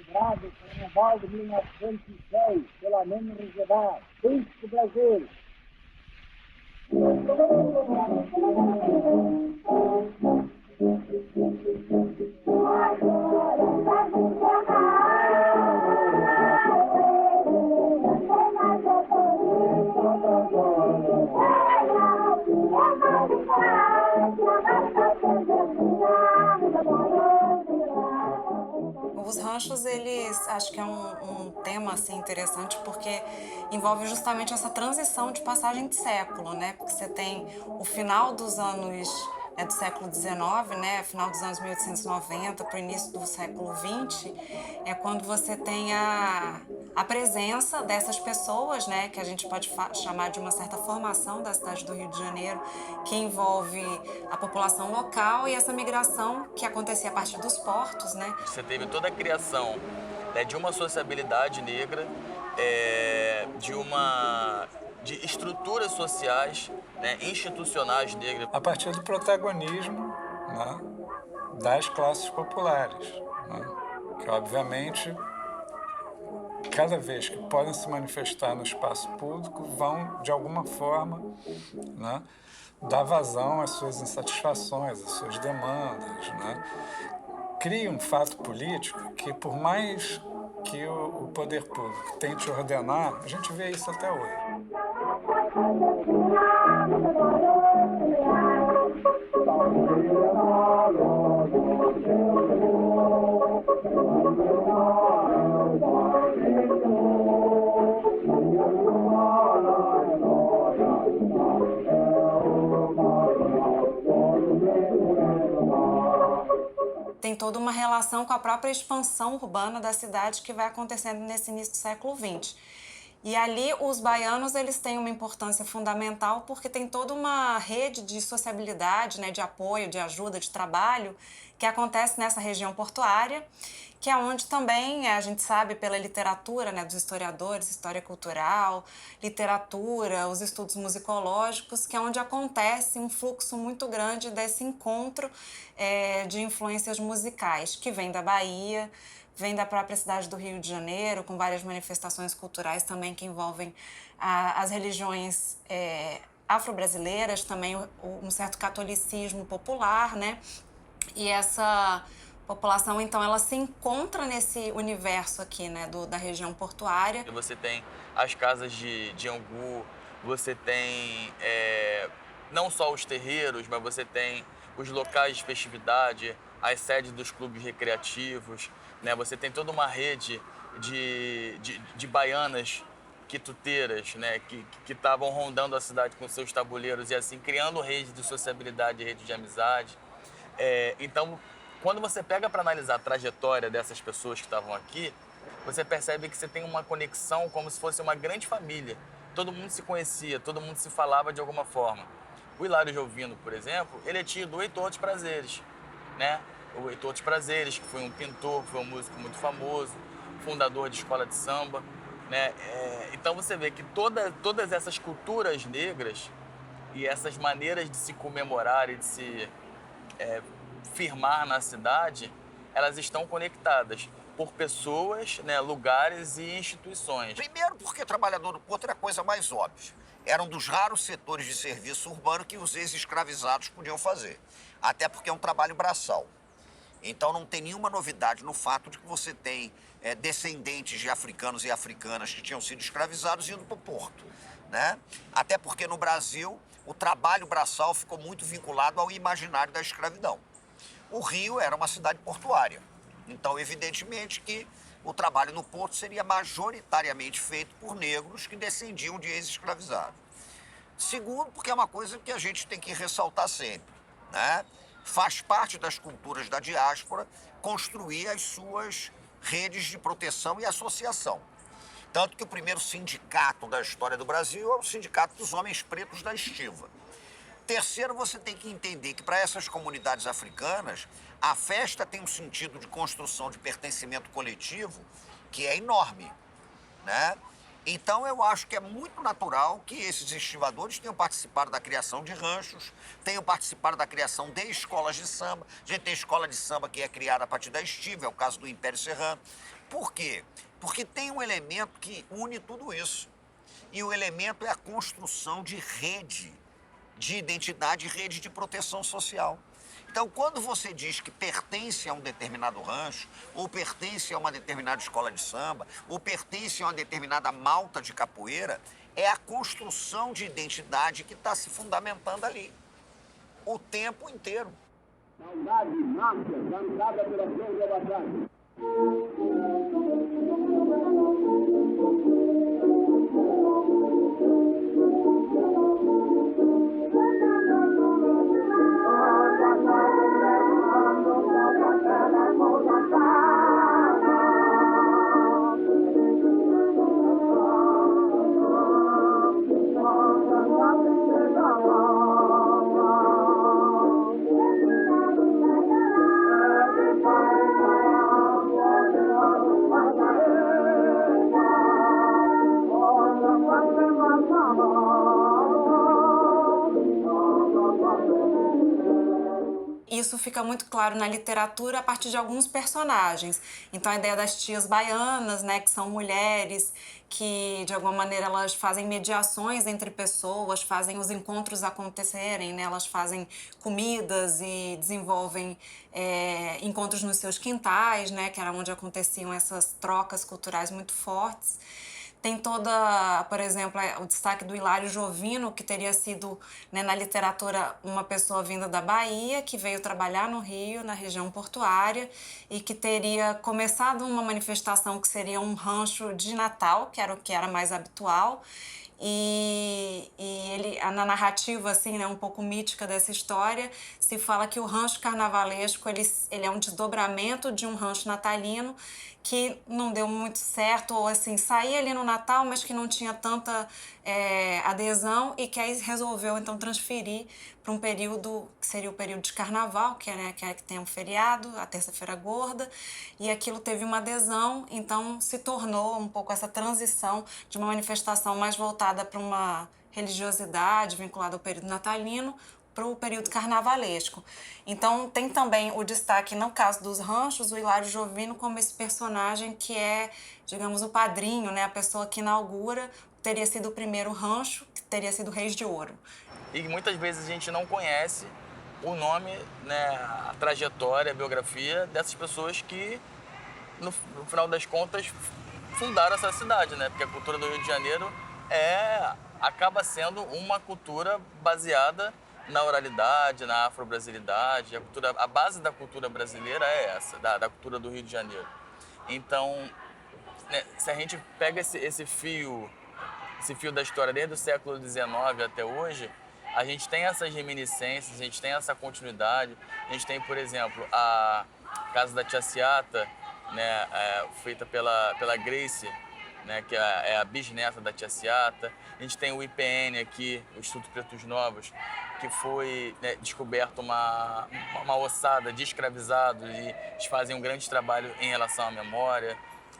celebrado o Carnaval de 1906 pela mesma reserva, Príncipe do Brasil. Os ranchos, eles, acho que é um tema assim, interessante porque envolve justamente essa transição de passagem de século, né? Porque você tem o final dos anos do século XIX, né? Final dos anos 1890 para o início do século XX, é quando você tem a presença dessas pessoas, né? Que a gente pode chamar de uma certa formação da cidade do Rio de Janeiro, que envolve a população local e essa migração que acontecia a partir dos portos, né? Você teve toda a criação, né, de uma sociabilidade negra, de estruturas sociais, né, institucionais negras. A partir do protagonismo, né, das classes populares, né, que obviamente cada vez que podem se manifestar no espaço público vão de alguma forma, né, dar vazão às suas insatisfações, às suas demandas, né? Cria um fato político que, por mais que o poder público tente ordenar, a gente vê isso até hoje. Tem toda uma relação com a própria expansão urbana da cidade que vai acontecendo nesse início do século XX. E ali os baianos, eles têm uma importância fundamental porque tem toda uma rede de sociabilidade, né, de apoio, de ajuda, de trabalho que acontece nessa região portuária, que é onde também a gente sabe pela literatura, né, dos historiadores, história cultural, literatura, os estudos musicológicos, que é onde acontece um fluxo muito grande desse encontro de influências musicais, que vem da Bahia, vem da própria cidade do Rio de Janeiro, com várias manifestações culturais também que envolvem as religiões afro-brasileiras, também um certo catolicismo popular, né? E essa população, então, ela se encontra nesse universo aqui, né, da região portuária. Você tem as casas de Angu, você tem não só os terreiros, mas você tem os locais de festividade, as sedes dos clubes recreativos, né? Você tem toda uma rede de baianas quituteiras, né? Que estavam rondando a cidade com seus tabuleiros e assim criando rede de sociabilidade, rede de amizade. Então, quando você pega para analisar a trajetória dessas pessoas que estavam aqui, você percebe que você tem uma conexão como se fosse uma grande família. Todo mundo se conhecia, todo mundo se falava de alguma forma. O Hilário Jovino, por exemplo, ele é tio do Heitor dos Prazeres, né? O Heitor dos Prazeres, que foi um pintor, foi um músico muito famoso, fundador de escola de samba, né? Então você vê que todas essas culturas negras e essas maneiras de se comemorar e de se firmar na cidade, elas estão conectadas por pessoas, né, lugares e instituições. Primeiro porque trabalhador do porto era a coisa mais óbvia. Era um dos raros setores de serviço urbano que os ex-escravizados podiam fazer. Até porque é um trabalho braçal. Então não tem nenhuma novidade no fato de que você tem descendentes de africanos e africanas que tinham sido escravizados indo para o porto, né? Até porque no Brasil o trabalho braçal ficou muito vinculado ao imaginário da escravidão. O Rio era uma cidade portuária, então evidentemente que o trabalho no porto seria majoritariamente feito por negros que descendiam de ex-escravizados. Segundo, porque é uma coisa que a gente tem que ressaltar sempre, né? Faz parte das culturas da diáspora construir as suas redes de proteção e associação. Tanto que o primeiro sindicato da história do Brasil é o Sindicato dos Homens Pretos da Estiva. Terceiro, você tem que entender que para essas comunidades africanas, a festa tem um sentido de construção de pertencimento coletivo que é enorme, né? Então, eu acho que é muito natural que esses estivadores tenham participado da criação de ranchos, tenham participado da criação de escolas de samba. A gente tem escola de samba que é criada a partir da estiva, é o caso do Império Serrano. Por quê? Porque tem um elemento que une tudo isso. E o elemento é a construção de rede de identidade e rede de proteção social. Então, quando você diz que pertence a um determinado rancho, ou pertence a uma determinada escola de samba, ou pertence a uma determinada malta de capoeira, é a construção de identidade que está se fundamentando ali, o tempo inteiro. Saudade, márcia, cantada pela São Sebastião. Isso fica muito claro na literatura a partir de alguns personagens. Então, a ideia das tias baianas, né, que são mulheres que, de alguma maneira, elas fazem mediações entre pessoas, fazem os encontros acontecerem, né? Elas fazem comidas e desenvolvem encontros nos seus quintais, né, que era onde aconteciam essas trocas culturais muito fortes. Tem toda, por exemplo, o destaque do Hilário Jovino, que teria sido, né, na literatura, uma pessoa vinda da Bahia, que veio trabalhar no Rio, na região portuária, e que teria começado uma manifestação que seria um rancho de Natal, que era o que era mais habitual. E ele, na narrativa assim, né, um pouco mítica dessa história, se fala que o rancho carnavalesco ele é um desdobramento de um rancho natalino que não deu muito certo, ou assim, saía ali no Natal, mas que não tinha tanta adesão, e que aí resolveu então transferir para um período que seria o período de carnaval, que tem um feriado, a terça-feira gorda, e aquilo teve uma adesão, então se tornou um pouco essa transição de uma manifestação mais voltada para uma religiosidade vinculada ao período natalino para o período carnavalesco. Então tem também o destaque, no caso dos ranchos, o Hilário Jovino como esse personagem que é, digamos, o padrinho, né, a pessoa que inaugura, teria sido o primeiro rancho, que teria sido Reis de Ouro. E muitas vezes a gente não conhece o nome, né, a trajetória, a biografia dessas pessoas que, no final das contas, fundaram essa cidade, né? Porque a cultura do Rio de Janeiro acaba sendo uma cultura baseada na oralidade, na afro-brasilidade. A base da cultura brasileira é essa, da cultura do Rio de Janeiro. Então, né, se a gente pega esse fio da história desde o século XIX até hoje, a gente tem essas reminiscências, a gente tem essa continuidade. A gente tem, por exemplo, a Casa da Tia Ciata, né, feita pela Grace, né, que é a bisneta da Tia Ciata. A gente tem o IPN aqui, o Instituto Pretos Novos, que foi, né, descoberto uma ossada de escravizados, e eles fazem um grande trabalho em relação à memória.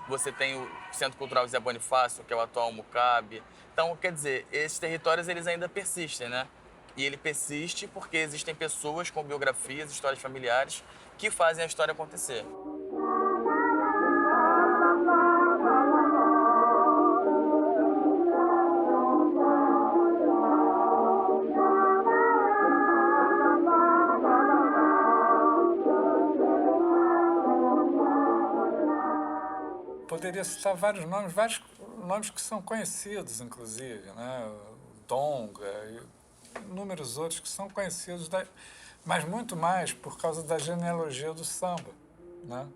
Você tem o Centro Cultural Zé Bonifácio, que é o atual Mucabe. Então, quer dizer, esses territórios eles ainda persistem, né? E ele persiste porque existem pessoas com biografias, histórias familiares, que fazem a história acontecer. Poderia citar vários nomes que são conhecidos, inclusive, né? Donga e inúmeros outros que são conhecidos, mas muito mais por causa da genealogia do samba, né?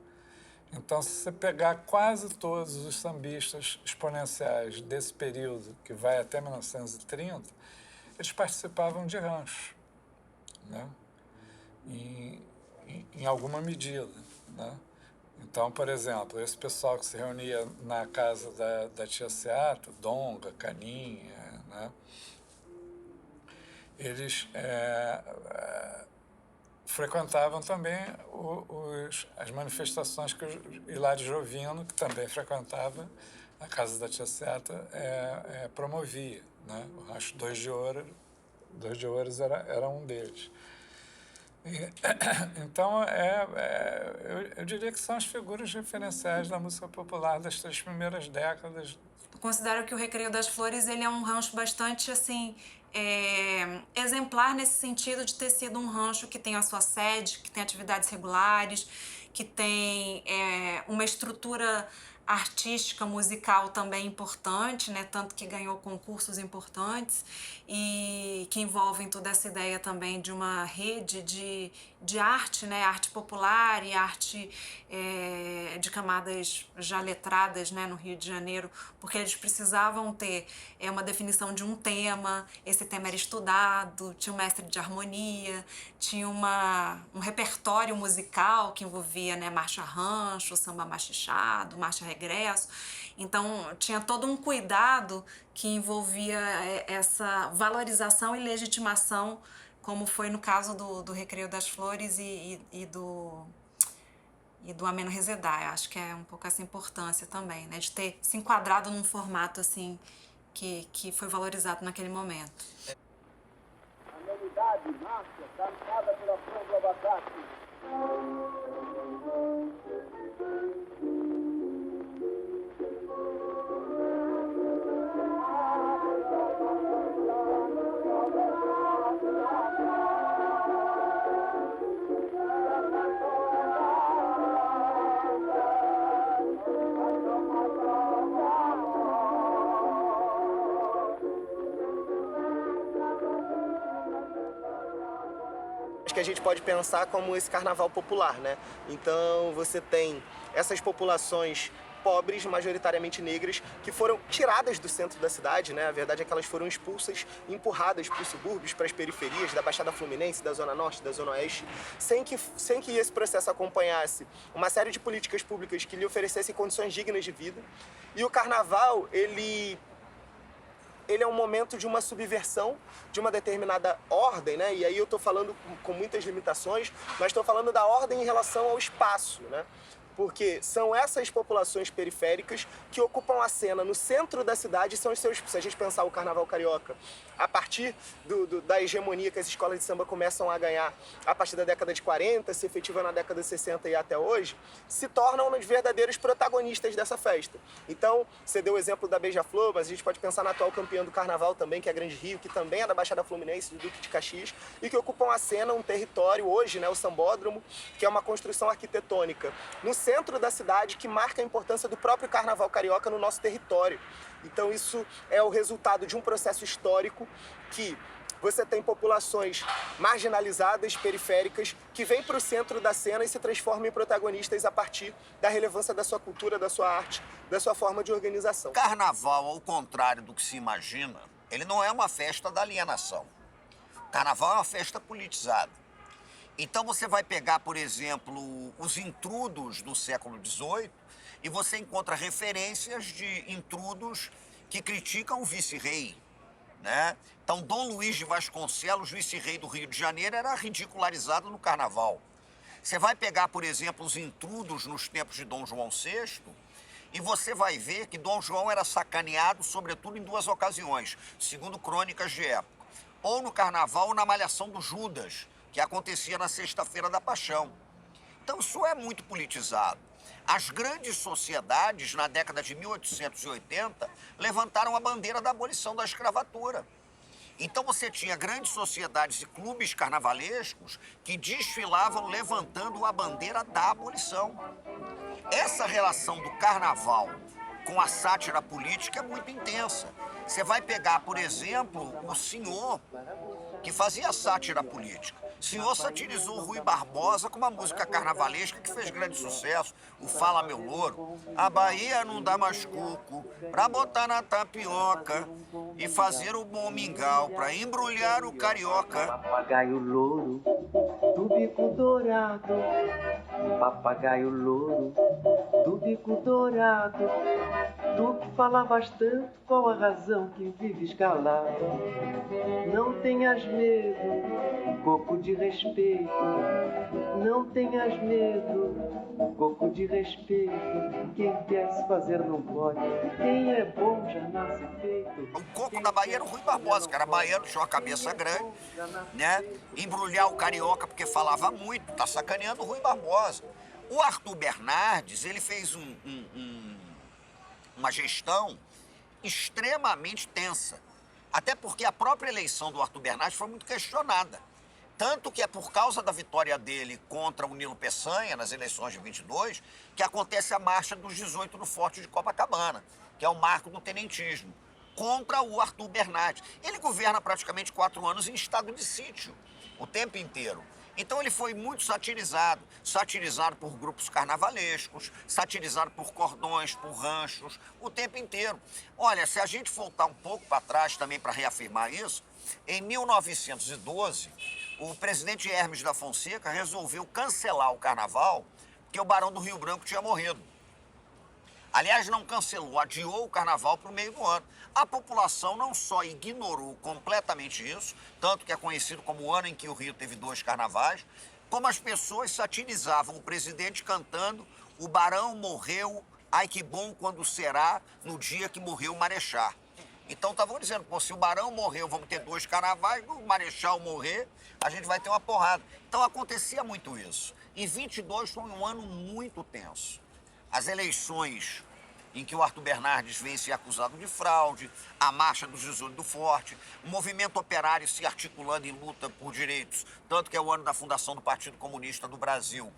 Então, se você pegar quase todos os sambistas exponenciais desse período, que vai até 1930, eles participavam de rancho, né? Em alguma medida, né? Então, por exemplo, esse pessoal que se reunia na casa da Tia Ciata, Donga, Caninha, né? Eles frequentavam também as manifestações que o Hilário Jovino, que também frequentava a casa da Tia Ciata, promovia, né? O rancho Dois de Ouros era um deles. Então, eu diria que são as figuras referenciais da música popular das 3 primeiras décadas. Eu considero que o Recreio das Flores ele é um rancho bastante assim, exemplar nesse sentido de ter sido um rancho que tem a sua sede, que tem atividades regulares, que tem uma estrutura artística, musical também importante, né? Tanto que ganhou concursos importantes e que envolvem toda essa ideia também de uma rede de arte, né? Arte popular e arte de camadas já letradas, né? No Rio de Janeiro, porque eles precisavam ter uma definição de um tema, esse tema era estudado, tinha um mestre de harmonia, tinha um repertório musical que envolvia, né? Marcha rancho, samba machichado, marcha regresso. Então, tinha todo um cuidado que envolvia essa valorização e legitimação, como foi no caso do Recreio das Flores e do Ameno Rezedá. Eu acho que é um pouco essa importância também, né? De ter se enquadrado num formato assim que foi valorizado naquele momento. Amenidade, marcha, cantada pela flor do abacate. Que a gente pode pensar como esse carnaval popular, né? Então você tem essas populações pobres, majoritariamente negras, que foram tiradas do centro da cidade, né? A verdade é que elas foram expulsas, empurradas para os subúrbios, para as periferias da Baixada Fluminense, da Zona Norte, da Zona Oeste, sem que esse processo acompanhasse uma série de políticas públicas que lhe oferecessem condições dignas de vida. E o carnaval, ele é um momento de uma subversão de uma determinada ordem, né? E aí eu estou falando com muitas limitações, mas estou falando da ordem em relação ao espaço, né? Porque são essas populações periféricas que ocupam a cena no centro da cidade, são os seus, se a gente pensar o carnaval carioca, a partir da hegemonia que as escolas de samba começam a ganhar a partir da década de 40, se efetiva na década de 60 e até hoje, se tornam os verdadeiros protagonistas dessa festa. Então, você deu o exemplo da Beija-Flor, mas a gente pode pensar na atual campeã do carnaval também, que é a Grande Rio, que também é da Baixada Fluminense, do Duque de Caxias, e que ocupam a cena, um território hoje, né, o Sambódromo, que é uma construção arquitetônica no centro da cidade que marca a importância do próprio carnaval carioca no nosso território. Então isso é o resultado de um processo histórico que você tem populações marginalizadas, periféricas, que vêm para o centro da cena e se transformam em protagonistas a partir da relevância da sua cultura, da sua arte, da sua forma de organização. Carnaval, ao contrário do que se imagina, ele não é uma festa da alienação. Carnaval é uma festa politizada. Então você vai pegar, por exemplo, os intrudos do século XVIII e você encontra referências de intrudos que criticam o vice-rei, né? Então, Dom Luís de Vasconcelos, vice-rei do Rio de Janeiro, era ridicularizado no carnaval. Você vai pegar, por exemplo, os intrudos nos tempos de Dom João VI e você vai ver que Dom João era sacaneado, sobretudo, em 2 ocasiões, segundo crônicas de época. Ou no carnaval ou na malhação do Judas, que acontecia na Sexta-feira da Paixão. Então, isso é muito politizado. As grandes sociedades, na década de 1880, levantaram a bandeira da abolição da escravatura. Então, você tinha grandes sociedades e clubes carnavalescos que desfilavam levantando a bandeira da abolição. Essa relação do carnaval com a sátira política é muito intensa. Você vai pegar, por exemplo, o Senhor, que fazia sátira política. O Senhor satirizou Rui Barbosa com uma música carnavalesca que fez grande sucesso, o Fala Meu Louro. A Bahia não dá mais coco pra botar na tapioca e fazer o bom mingau pra embrulhar o carioca. Papagaio louro do bico dourado, papagaio louro do bico dourado, tu que falavas tanto, qual a razão que vives calado? Não tenhas medo, coco de respeito. Não tenhas medo, coco de respeito. Quem quer se fazer não pode. Quem é bom já nasce feito. O coco da Bahia era o Rui Barbosa, que era baiano, tinha uma cabeça grande, né? Embrulhar o carioca porque falava muito, tá sacaneando o Rui Barbosa. O Arthur Bernardes, ele fez uma gestão extremamente tensa. Até porque a própria eleição do Arthur Bernardes foi muito questionada. Tanto que é por causa da vitória dele contra o Nilo Peçanha nas eleições de 22 que acontece a Marcha dos 18 no Forte de Copacabana, que é o marco do tenentismo, contra o Arthur Bernardes. Ele governa praticamente 4 anos em estado de sítio, o tempo inteiro. Então ele foi muito satirizado por grupos carnavalescos, satirizado por cordões, por ranchos, o tempo inteiro. Olha, se a gente voltar um pouco para trás também para reafirmar isso, em 1912, o presidente Hermes da Fonseca resolveu cancelar o carnaval porque o Barão do Rio Branco tinha morrido. Aliás, não cancelou, adiou o carnaval para o meio do ano. A população não só ignorou completamente isso, tanto que é conhecido como o ano em que o Rio teve 2 carnavais, como as pessoas satirizavam o presidente cantando "O Barão morreu, ai que bom quando será, no dia que morreu o Marechal". Então estavam dizendo, pô, se o Barão morreu, vamos ter 2 carnavais, o Marechal morrer, a gente vai ter uma porrada. Então acontecia muito isso. E 22 foi um ano muito tenso. As eleições em que o Arthur Bernardes vem ser acusado de fraude, a Marcha dos 18 do Forte, o movimento operário se articulando em luta por direitos, tanto que é o ano da fundação do Partido Comunista do Brasil.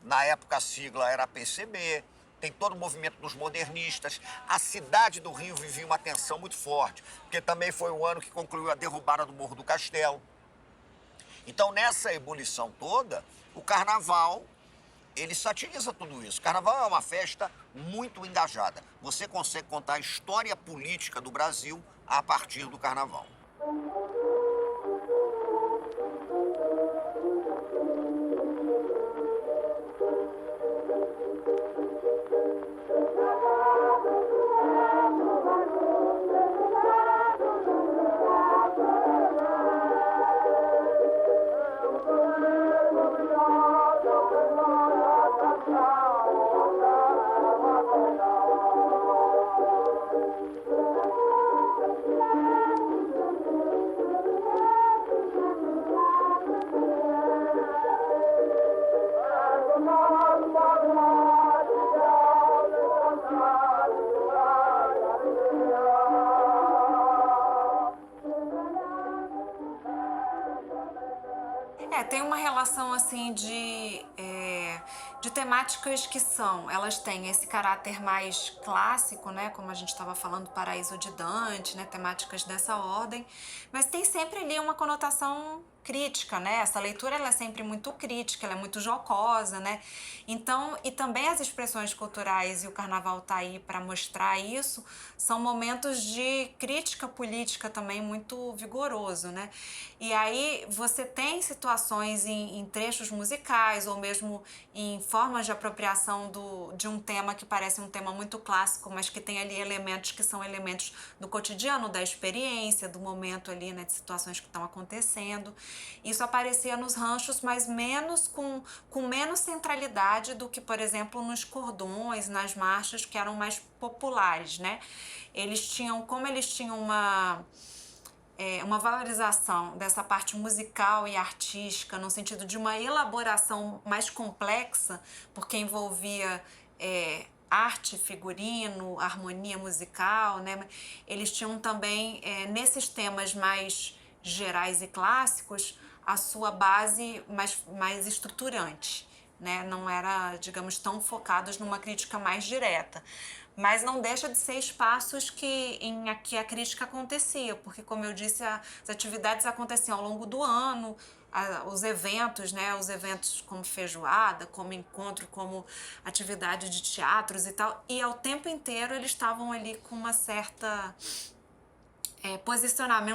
Na época a sigla era a PCB, tem todo o movimento dos modernistas. A cidade do Rio vivia uma tensão muito forte, porque também foi o ano que concluiu a derrubada do Morro do Castelo. Então, nessa ebulição toda, o carnaval, ele satiriza tudo isso. Carnaval é uma festa muito engajada. Você consegue contar a história política do Brasil a partir do carnaval. Tem uma relação assim de temáticas que elas têm esse caráter mais clássico, né, como a gente estava falando, Paraíso de Dante, né, temáticas dessa ordem, mas tem sempre ali uma conotação crítica, né? Essa leitura ela é sempre muito crítica, ela é muito jocosa, né? Então, e também as expressões culturais, e o carnaval tá aí para mostrar isso, são momentos de crítica política também muito vigoroso, né? E aí você tem situações em trechos musicais ou mesmo em formas de apropriação de um tema que parece um tema muito clássico, mas que tem ali elementos que são elementos do cotidiano, da experiência, do momento ali, né, de situações que estão acontecendo. Isso aparecia nos ranchos, mas com menos centralidade do que, por exemplo, nos cordões, nas marchas que eram mais populares, né? Como eles tinham uma valorização dessa parte musical e artística, no sentido de uma elaboração mais complexa, porque envolvia arte, figurino, harmonia musical, né? Eles tinham também, nesses temas mais gerais e clássicos, a sua base mais estruturante, né? Não era, digamos, tão focados numa crítica mais direta. Mas não deixa de ser espaços em que a crítica acontecia, porque, como eu disse, as atividades aconteciam ao longo do ano, os eventos, né? Os eventos como feijoada, como encontro, como atividade de teatros e tal, e ao tempo inteiro eles estavam ali com uma certa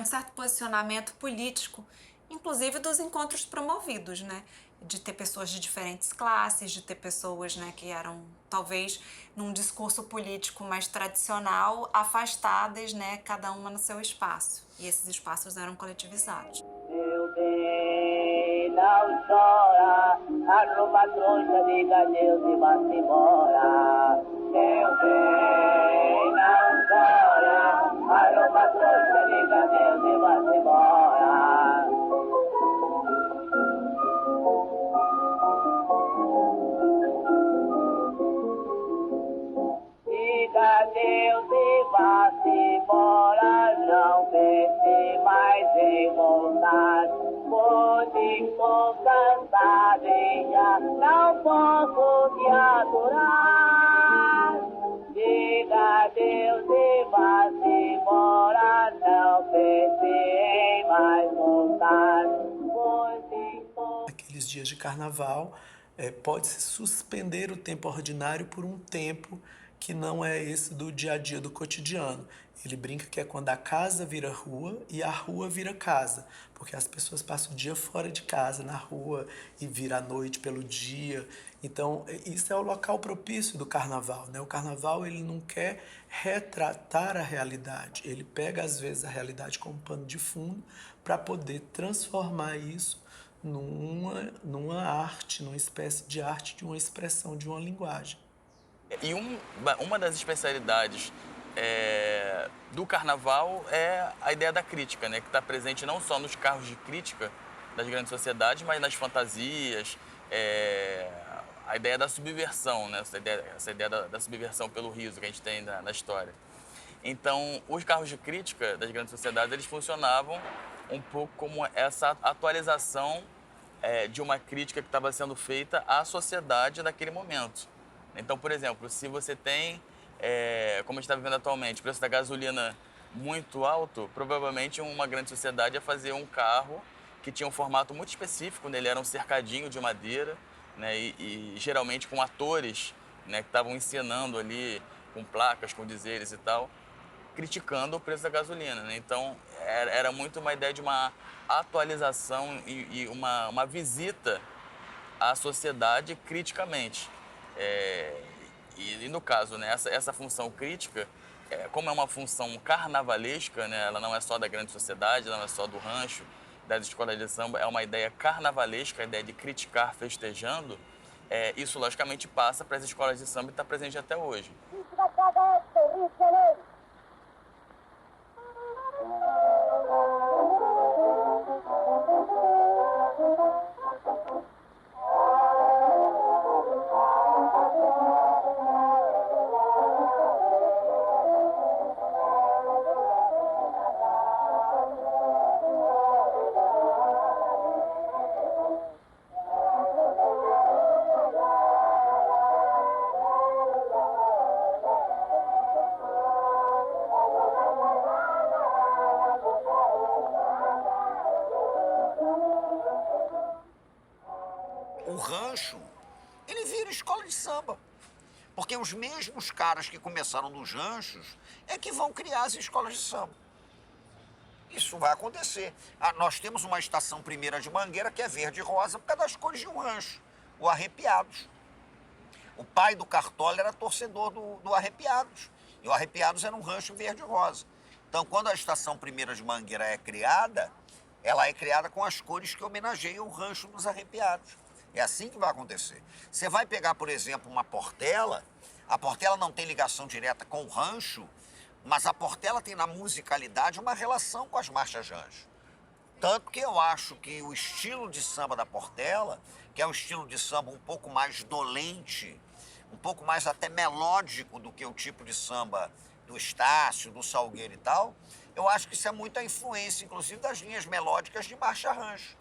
certo posicionamento político, inclusive dos encontros promovidos, né? De ter pessoas de diferentes classes, de ter pessoas, né, que eram, talvez, num discurso político mais tradicional, afastadas, né, cada uma no seu espaço. E esses espaços eram coletivizados. chora, arruma trouxa, diga adeus e vá-se embora. Meu bem, não chora, arruma trouxa, diga adeus e vá-se embora. Diga adeus e vá-se embora, não pense mais em voltar. Hoje estou cansada e já não posso te aturar. Diga adeus e vá-se embora, não pense em mais voltar. Hoje estou... Aqueles dias de carnaval, pode-se suspender o tempo ordinário por um tempo que não é esse do dia a dia, do cotidiano. Ele brinca que é quando a casa vira rua e a rua vira casa, porque as pessoas passam o dia fora de casa, na rua, e vira a noite pelo dia. Então, isso é o local propício do carnaval, né? O carnaval, ele não quer retratar a realidade, ele pega, às vezes, a realidade como pano de fundo para poder transformar isso numa arte, numa espécie de arte, de uma expressão, de uma linguagem. E uma das especialidades do carnaval é a ideia da crítica, né? Que está presente não só nos carros de crítica das grandes sociedades, mas nas fantasias, a ideia da subversão, né? Essa ideia da subversão pelo riso que a gente tem na história. Então, os carros de crítica das grandes sociedades, eles funcionavam um pouco como essa atualização de uma crítica que estava sendo feita à sociedade naquele momento. Então, por exemplo, se você tem, como a gente está vivendo atualmente, o preço da gasolina muito alto, provavelmente uma grande sociedade ia fazer um carro que tinha um formato muito específico, né? Ele era um cercadinho de madeira, né? E geralmente com atores, né, que estavam encenando ali, com placas, com dizeres e tal, criticando o preço da gasolina, né? Então, era muito uma ideia de uma atualização e uma visita à sociedade criticamente. E no caso, né, essa função crítica, como é uma função carnavalesca, né, ela não é só da grande sociedade, ela não é só do rancho, das escolas de samba, é uma ideia carnavalesca, a ideia de criticar festejando, isso logicamente passa para as escolas de samba e está presente até hoje. O rancho, ele vira escola de samba. Porque os mesmos caras que começaram nos ranchos é que vão criar as escolas de samba. Isso vai acontecer. Nós temos uma estação primeira de Mangueira que é verde e rosa por causa das cores de um rancho, o Arrepiados. O pai do Cartola era torcedor do Arrepiados. E o Arrepiados era um rancho verde e rosa. Então, quando a estação primeira de Mangueira é criada, ela é criada com as cores que homenageiam o rancho dos Arrepiados. É assim que vai acontecer. Você vai pegar, por exemplo, uma Portela. A Portela não tem ligação direta com o rancho, mas a Portela tem na musicalidade uma relação com as marchas rancho. Tanto que eu acho que o estilo de samba da Portela, que é um estilo de samba um pouco mais dolente, um pouco mais até melódico do que o tipo de samba do Estácio, do Salgueiro e tal, eu acho que isso é muita influência, inclusive, das linhas melódicas de marcha rancho.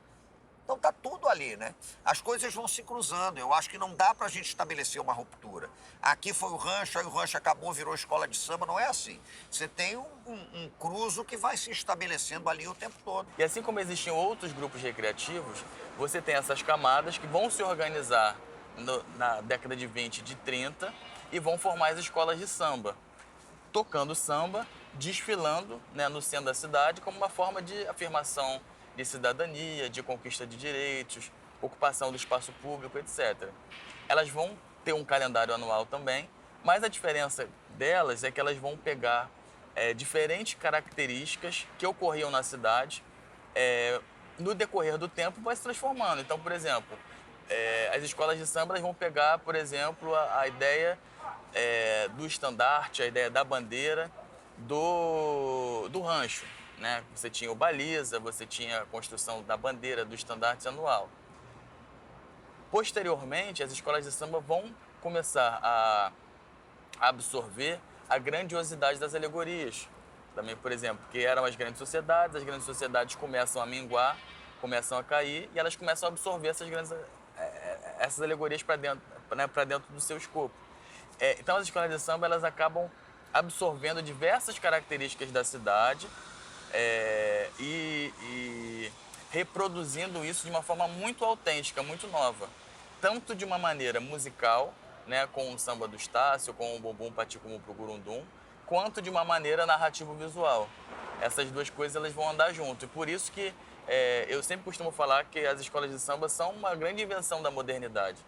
Então tá tudo ali, né? As coisas vão se cruzando. Eu acho que não dá pra gente estabelecer uma ruptura. Aqui foi o rancho, aí o rancho acabou, virou escola de samba. Não é assim. Você tem um cruzo que vai se estabelecendo ali o tempo todo. E assim como existiam outros grupos recreativos, você tem essas camadas que vão se organizar na década de 20 e de 30 e vão formar as escolas de samba, tocando samba, desfilando, né, no centro da cidade como uma forma de afirmação de cidadania, de conquista de direitos, ocupação do espaço público, etc. Elas vão ter um calendário anual também, mas a diferença delas é que elas vão pegar diferentes características que ocorriam na cidade no decorrer do tempo, vai se transformando. Então, por exemplo, as escolas de samba elas vão pegar, por exemplo, a ideia do estandarte, a ideia da bandeira, do rancho, né? Você tinha o baliza, você tinha a construção da bandeira, do estandarte anual. Posteriormente, as escolas de samba vão começar a absorver a grandiosidade das alegorias. Também, por exemplo, que eram as grandes sociedades começam a minguar, começam a cair e elas começam a absorver essas alegorias para dentro, né, para dentro do seu escopo. Então, as escolas de samba elas acabam absorvendo diversas características da cidade e reproduzindo isso de uma forma muito autêntica, muito nova. Tanto de uma maneira musical, né, com o samba do Estácio, com o bumbum paticumu pro gurundum, quanto de uma maneira narrativo-visual. Essas duas coisas elas vão andar junto. E por isso que eu sempre costumo falar que as escolas de samba são uma grande invenção da modernidade.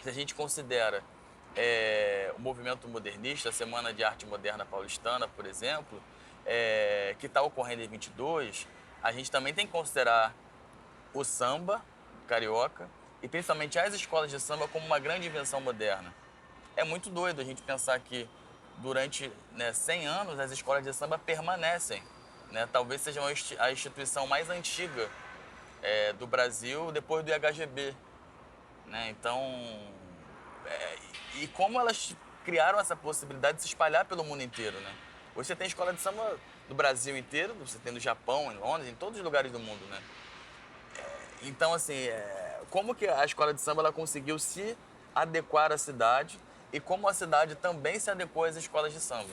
Se a gente considera o movimento modernista, a Semana de Arte Moderna Paulistana, por exemplo, que está ocorrendo em 22, a gente também tem que considerar o samba carioca e principalmente as escolas de samba como uma grande invenção moderna. É muito doido a gente pensar que durante 100 anos as escolas de samba permanecem, né? Talvez sejam a instituição mais antiga do Brasil depois do IHGB, né? Então, e como elas criaram essa possibilidade de se espalhar pelo mundo inteiro, né? Hoje você tem escola de samba do Brasil inteiro, você tem no Japão, em Londres, em todos os lugares do mundo, né? Então, assim, como que a escola de samba ela conseguiu se adequar à cidade e como a cidade também se adequou às escolas de samba.